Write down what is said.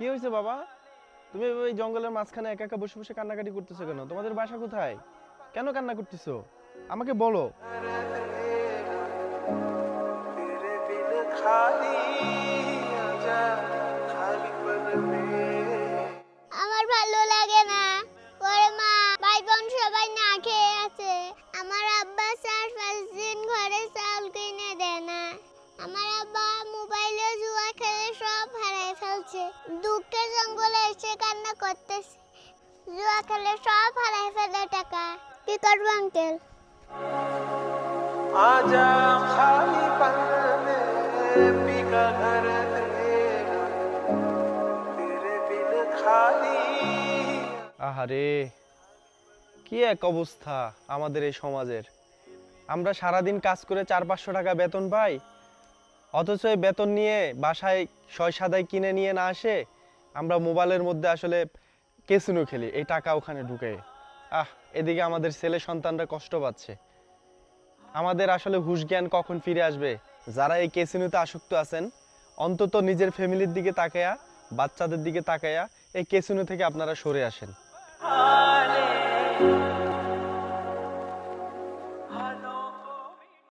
কি হয়েছে বাবা? তুমি ওই জঙ্গলের মাঝখানে একা একা বসে বসে কান্নাকাটি করতেছো কেন? তোমাদের বাসা কোথায়? কেন কান্না করতেছো? আমাকে বলো। আমার ভালো লাগে না। ওরে মা, ভাই বোন সবাই না খেয়ে আছে। আমার আব্বা 4-5 দিন ঘরে চাল কিনে দেয় না। আমার আব্বা মোবাইলে জুয়া খেলে সব হারাই ফেলছে। দুঃখে জঙ্গলে এসে কান্না করতেছে। জুয়া খেলে সব হারাই ফেলে টাকা। কি করবো আঙ্কেল? आजा खाली पल में बिका घर तेरा तेरे बिन खाली আহারে, কি এক অবস্থা আমাদের এই সমাজের। আমরা সারাদিন কাজ করে 400-500 টাকা বেতন পাই, অথচ এই বেতন নিয়ে বাসায় 6-7 কিনে নিয়ে না আসে আমরা মোবাইলের মধ্যে আসলে ক্যাসিনো খেলি, এই টাকা ওখানে ঢুকে। এদিকে আমাদের ছেলে সন্তানরা কষ্ট পাচ্ছে। আমাদের আসলে হুঁশ জ্ঞান কখন ফিরে আসবে? যারা এই ক্যাসিনোতে আসক্ত আছেন, অন্তত নিজের ফ্যামিলির দিকে তাকায়া, বাচ্চাদের দিকে তাকায়া এই ক্যাসিনো থেকে আপনারা সরে আসেন।